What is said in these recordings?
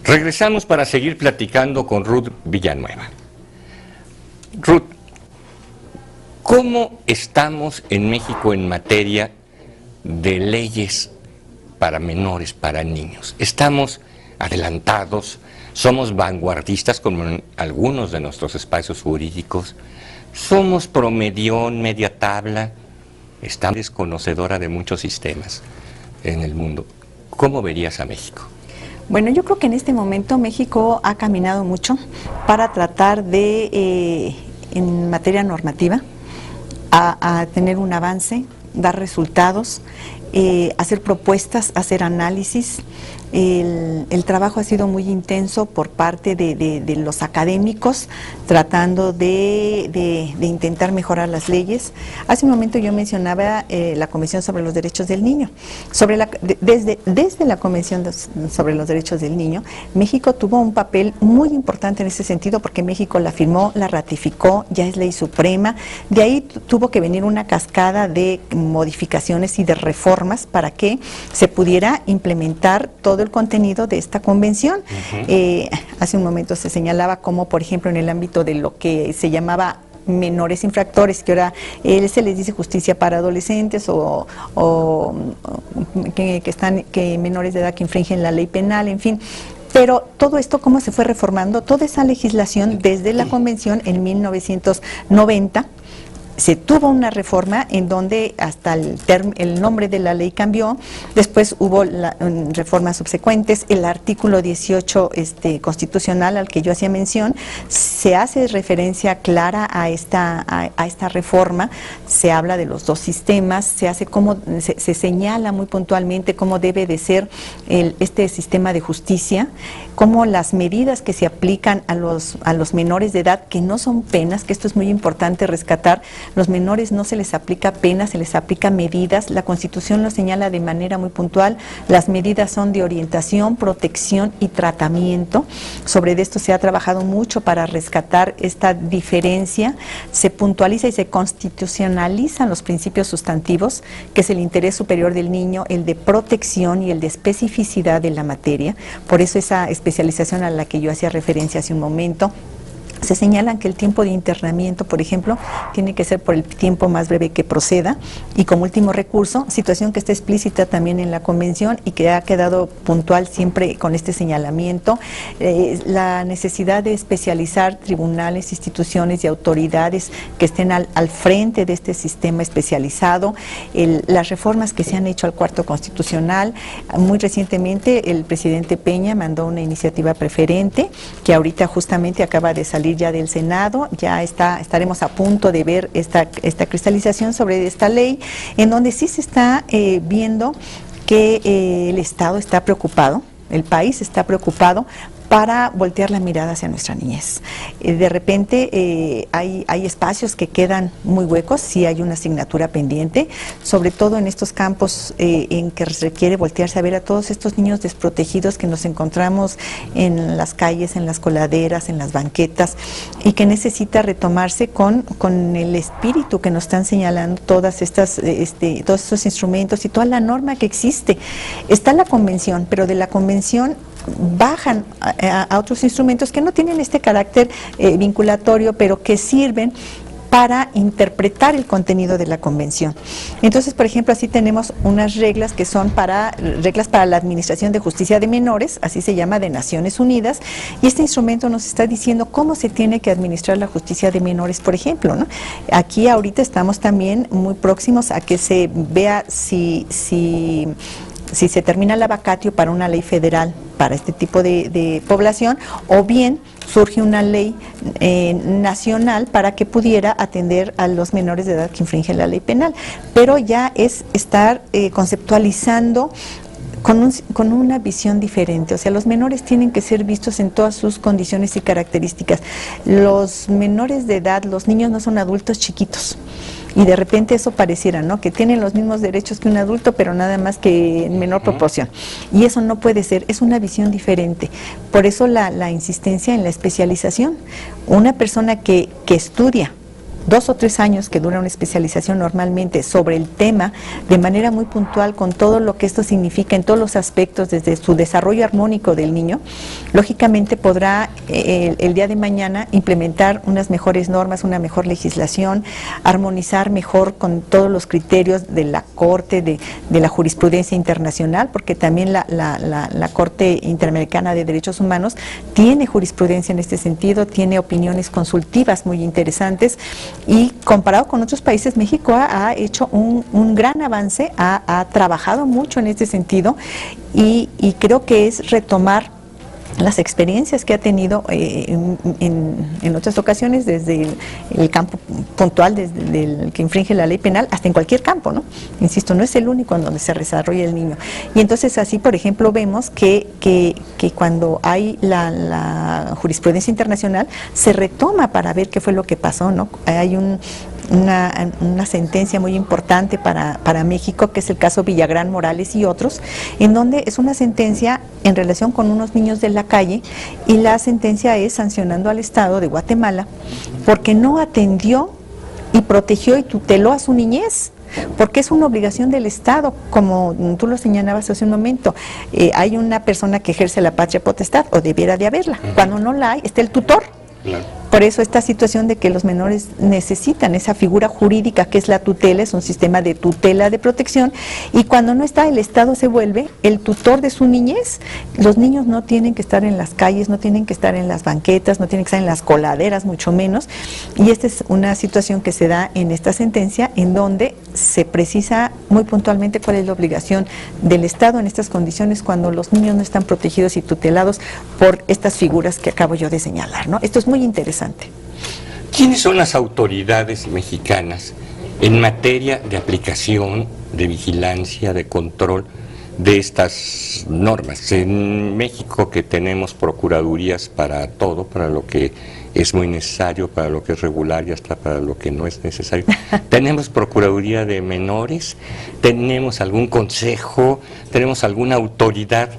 Regresamos para seguir platicando con Ruth Villanueva. Ruth, ¿cómo estamos en México en materia de leyes para menores, para niños? ¿Estamos adelantados? ¿Somos vanguardistas como en algunos de nuestros espacios jurídicos? ¿Somos promedión, media tabla? Estamos desconocedora de muchos sistemas en el mundo. ¿Cómo verías a México? Bueno, yo creo que en este momento México ha caminado mucho para tratar de, en materia normativa, a tener un avance, dar resultados, hacer propuestas, hacer análisis. El trabajo ha sido muy intenso por parte de los académicos, tratando de intentar mejorar las leyes. Hace un momento yo mencionaba la Convención sobre los Derechos del Niño. Desde la Convención sobre los Derechos del Niño, México tuvo un papel muy importante en ese sentido, porque México la firmó, la ratificó, ya es ley suprema. De ahí tuvo que venir una cascada de modificaciones y de reformas para que se pudiera implementar todo el contenido de esta convención. Hace un momento se señalaba como, por ejemplo, en el ámbito de lo que se llamaba menores infractores, que ahora se les dice justicia para adolescentes o que menores de edad que infringen la ley penal, en fin. Pero todo esto, ¿cómo se fue reformando? Toda esa legislación desde la convención en 1990, se tuvo una reforma en donde hasta el nombre de la ley cambió. Después hubo reformas subsecuentes. El artículo 18 constitucional al que yo hacía mención, se hace referencia clara a esta reforma. Se habla de los dos sistemas, se señala muy puntualmente cómo debe de ser este sistema de justicia, cómo las medidas que se aplican a los menores de edad, que no son penas, que esto es muy importante rescatar. Los menores no se les aplica penas, se les aplica medidas. La Constitución lo señala de manera muy puntual. Las medidas son de orientación, protección y tratamiento. Sobre esto se ha trabajado mucho para rescatar esta diferencia. Se puntualiza y se constitucionalizan los principios sustantivos, que es el interés superior del niño, el de protección y el de especificidad de la materia. Por eso esa especialización a la que yo hacía referencia hace un momento. Se señalan que el tiempo de internamiento, por ejemplo, tiene que ser por el tiempo más breve que proceda, y como último recurso, situación que está explícita también en la Convención y que ha quedado puntual siempre con este señalamiento, la necesidad de especializar tribunales, instituciones y autoridades que estén al frente de este sistema especializado, las reformas que se han hecho al Cuarto Constitucional. Muy recientemente el presidente Peña mandó una iniciativa preferente que ahorita justamente acaba de salir ya del Senado. Ya estaremos a punto de ver esta cristalización sobre esta ley, en donde sí se está viendo que el Estado está preocupado, el país está preocupado para voltear la mirada hacia nuestra niñez. De repente hay espacios que quedan muy huecos, sí hay una asignatura pendiente, sobre todo en estos campos en que requiere voltearse a ver a todos estos niños desprotegidos que nos encontramos en las calles, en las coladeras, en las banquetas, y que necesita retomarse con el espíritu que nos están señalando todos estos instrumentos y toda la norma que existe. Está la Convención, pero de la Convención bajan a otros instrumentos que no tienen este carácter vinculatorio, pero que sirven para interpretar el contenido de la Convención. Entonces, por ejemplo, así tenemos unas reglas que son reglas para la administración de justicia de menores, así se llama, de Naciones Unidas, y este instrumento nos está diciendo cómo se tiene que administrar la justicia de menores, por ejemplo, ¿no? Aquí ahorita estamos también muy próximos a que se vea si se termina la vacatio para una ley federal para este tipo de población, o bien surge una ley nacional para que pudiera atender a los menores de edad que infringen la ley penal. Pero ya es estar conceptualizando con una visión diferente. O sea, los menores tienen que ser vistos en todas sus condiciones y características. Los menores de edad, los niños no son adultos chiquitos. Y de repente eso pareciera, ¿no?, que tienen los mismos derechos que un adulto, pero nada más que en menor proporción. Y eso no puede ser, es una visión diferente. Por eso la insistencia en la especialización. Una persona que estudia 2 o 3 años que dura una especialización normalmente sobre el tema de manera muy puntual, con todo lo que esto significa en todos los aspectos, desde su desarrollo armónico del niño, lógicamente podrá el día de mañana implementar unas mejores normas, una mejor legislación, armonizar mejor con todos los criterios de la Corte, de la jurisprudencia internacional, porque también la Corte Interamericana de Derechos Humanos tiene jurisprudencia en este sentido, tiene opiniones consultivas muy interesantes, y comparado con otros países, México ha hecho un gran avance, ha trabajado mucho en este sentido, y creo que es retomar las experiencias que ha tenido en otras ocasiones, desde el campo puntual, desde el que infringe la ley penal, hasta en cualquier campo, ¿no? Insisto, no es el único en donde se desarrolla el niño. Y entonces así, por ejemplo, vemos que cuando hay la jurisprudencia internacional, se retoma para ver qué fue lo que pasó, ¿no? Hay una sentencia muy importante para México, que es el caso Villagrán Morales y otros, en donde es una sentencia en relación con unos niños de la calle, y la sentencia es sancionando al Estado de Guatemala porque no atendió y protegió y tuteló a su niñez, porque es una obligación del Estado, como tú lo señalabas hace un momento. Hay una persona que ejerce la patria potestad, o debiera de haberla. Cuando no la hay, está el tutor. Claro. Por eso esta situación de que los menores necesitan esa figura jurídica que es la tutela, es un sistema de tutela de protección, y cuando no está, el Estado se vuelve el tutor de su niñez. Los niños no tienen que estar en las calles, no tienen que estar en las banquetas, no tienen que estar en las coladeras, mucho menos, y esta es una situación que se da en esta sentencia, en donde se precisa muy puntualmente cuál es la obligación del Estado en estas condiciones, cuando los niños no están protegidos y tutelados por estas figuras que acabo yo de señalar, ¿no? Esto es muy interesante. ¿Quiénes son las autoridades mexicanas en materia de aplicación, de vigilancia, de control de estas normas? En México, que tenemos procuradurías para todo, para lo que es muy necesario, para lo que es regular y hasta para lo que no es necesario. ¿Tenemos procuraduría de menores? ¿Tenemos algún consejo? ¿Tenemos alguna autoridad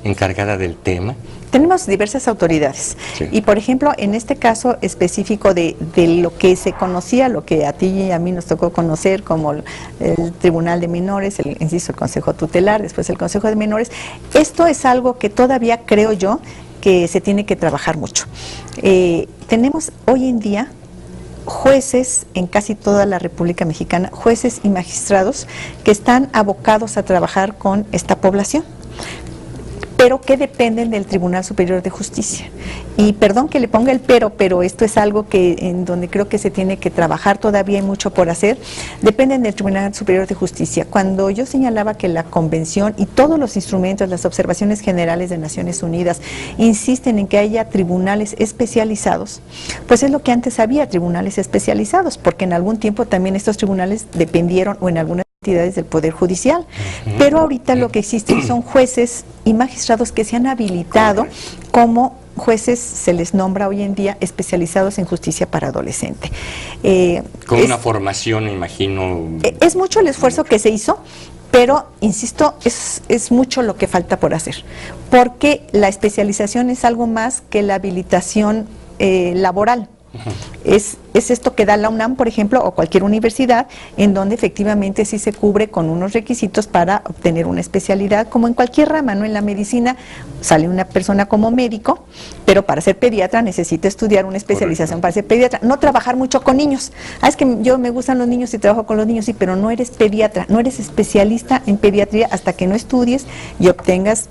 encargada del tema? Tenemos diversas autoridades, sí. Y por ejemplo, en este caso específico de lo que se conocía, lo que a ti y a mí nos tocó conocer como el Tribunal de Menores, insisto, el Consejo Tutelar, después el Consejo de Menores, esto es algo que todavía creo yo que se tiene que trabajar mucho. Tenemos hoy en día jueces en casi toda la República Mexicana, jueces y magistrados que están abocados a trabajar con esta población, pero que dependen del Tribunal Superior de Justicia. Y perdón que le ponga el pero esto es algo que en donde creo que se tiene que trabajar, todavía hay mucho por hacer. Dependen del Tribunal Superior de Justicia. Cuando yo señalaba que la Convención y todos los instrumentos, las observaciones generales de Naciones Unidas insisten en que haya tribunales especializados, pues es lo que antes había, tribunales especializados, porque en algún tiempo también estos tribunales dependieron, o en algunas entidades, del Poder Judicial, pero ahorita lo que existen son jueces y magistrados que se han habilitado como jueces, se les nombra hoy en día especializados en justicia para adolescente. Con una formación, me imagino. Es mucho el esfuerzo que se hizo, pero, insisto, es mucho lo que falta por hacer, porque la especialización es algo más que la habilitación laboral. Es esto que da la UNAM, por ejemplo, o cualquier universidad, en donde efectivamente sí se cubre con unos requisitos para obtener una especialidad, como en cualquier rama, ¿no? En la medicina sale una persona como médico, pero para ser pediatra necesita estudiar una especialización. Correcto. Para ser pediatra, no trabajar mucho con niños. Es que yo me gustan los niños y trabajo con los niños, sí, pero no eres pediatra, no eres especialista en pediatría hasta que no estudies y obtengas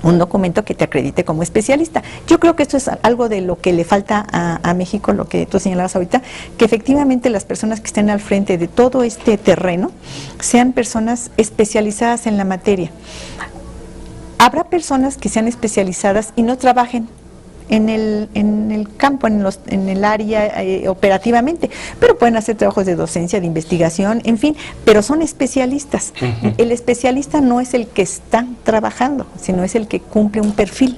un documento que te acredite como especialista. Yo creo que esto es algo de lo que le falta a México, lo que tú señalabas ahorita, que efectivamente las personas que estén al frente de todo este terreno sean personas especializadas en la materia. Habrá personas que sean especializadas y no trabajen en el campo, en el área operativamente, pero pueden hacer trabajos de docencia, de investigación, en fin, pero son especialistas. El especialista no es el que está trabajando, sino es el que cumple un perfil.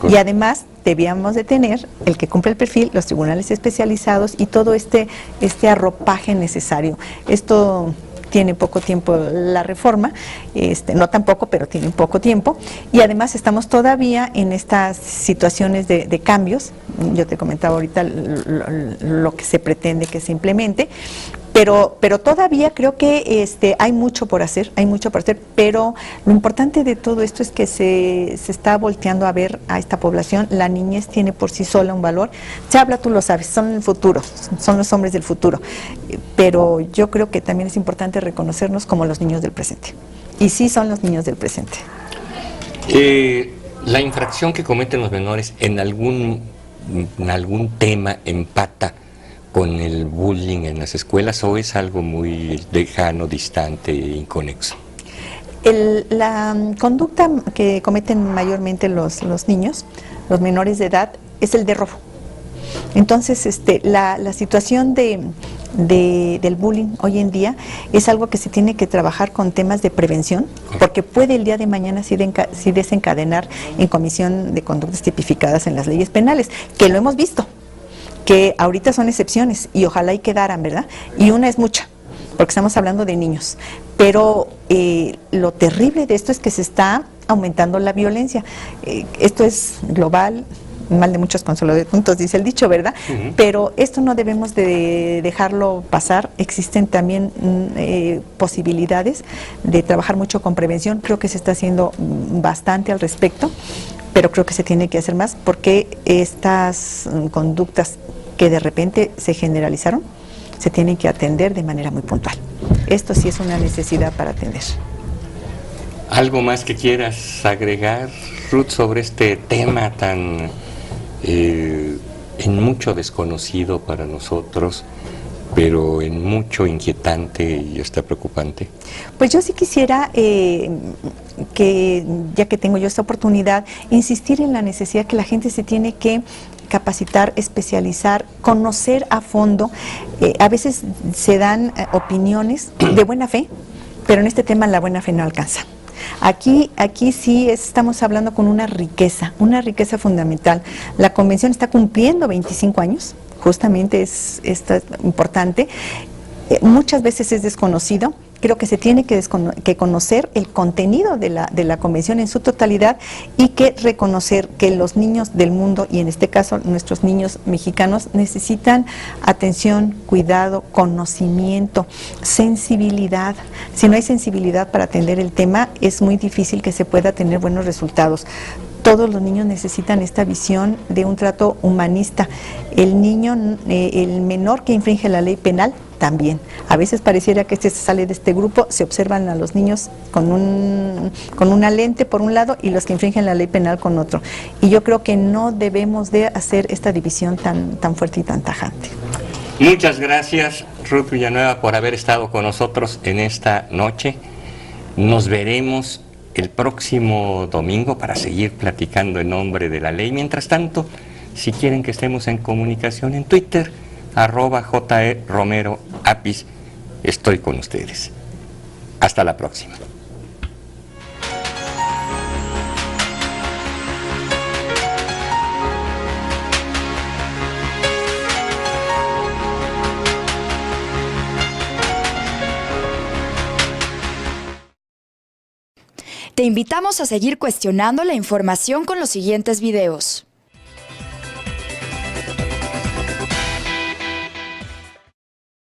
Y además debíamos de tener el que cumple el perfil, los tribunales especializados y todo este arropaje necesario. Esto tiene poco tiempo la reforma, no tampoco, pero tiene poco tiempo, y además estamos todavía en estas situaciones de cambios. Yo te comentaba ahorita lo que se pretende que se implemente, pero todavía creo que hay mucho por hacer, pero lo importante de todo esto es que se está volteando a ver a esta población. La niñez tiene por sí sola un valor. Se habla, tú lo sabes, son el futuro, son los hombres del futuro, pero yo creo que también es importante reconocernos como los niños del presente. Y sí son los niños del presente. La infracción que cometen los menores en algún tema empata con el bullying en las escuelas, o es algo muy lejano, distante e inconexo. La conducta que cometen mayormente los niños, los menores de edad, es el de robo. Entonces, la situación del bullying hoy en día es algo que se tiene que trabajar con temas de prevención, porque puede el día de mañana sí desencadenar en comisión de conductas tipificadas en las leyes penales, que lo hemos visto, que ahorita son excepciones y ojalá y quedaran, ¿verdad? Y una es mucha, porque estamos hablando de niños. Pero lo terrible de esto es que se está aumentando la violencia. Esto es global, mal de muchos consuelo de tontos, dice el dicho, ¿verdad? Pero esto no debemos de dejarlo pasar. Existen también posibilidades de trabajar mucho con prevención. Creo que se está haciendo bastante al respecto, pero creo que se tiene que hacer más, porque estas conductas que de repente se generalizaron se tienen que atender de manera muy puntual. Esto sí es una necesidad para atender. ¿Algo más que quieras agregar, Ruth, sobre este tema tan en mucho desconocido para nosotros, pero en mucho inquietante y hasta preocupante? Pues yo sí quisiera, que ya que tengo yo esta oportunidad, insistir en la necesidad que la gente se tiene que capacitar, especializar, conocer a fondo. A veces se dan opiniones de buena fe, pero en este tema la buena fe no alcanza. Aquí sí estamos hablando con una riqueza fundamental. La convención está cumpliendo 25 años, justamente es importante. Muchas veces es desconocido. Creo que se tiene que conocer el contenido de la convención en su totalidad, y que reconocer que los niños del mundo, y en este caso nuestros niños mexicanos, necesitan atención, cuidado, conocimiento, sensibilidad. Si no hay sensibilidad para atender el tema, es muy difícil que se pueda tener buenos resultados. Todos los niños necesitan esta visión de un trato humanista. El niño, el menor que infringe la ley penal, también. A veces pareciera que se sale de este grupo, se observan a los niños con una lente por un lado y los que infringen la ley penal con otro. Y yo creo que no debemos de hacer esta división tan fuerte y tan tajante. Muchas gracias, Ruth Villanueva, por haber estado con nosotros en esta noche. Nos veremos el próximo domingo para seguir platicando en nombre de la ley. Mientras tanto, si quieren que estemos en comunicación en Twitter, @JE_Romero_Apis, estoy con ustedes. Hasta la próxima. Te invitamos a seguir cuestionando la información con los siguientes videos.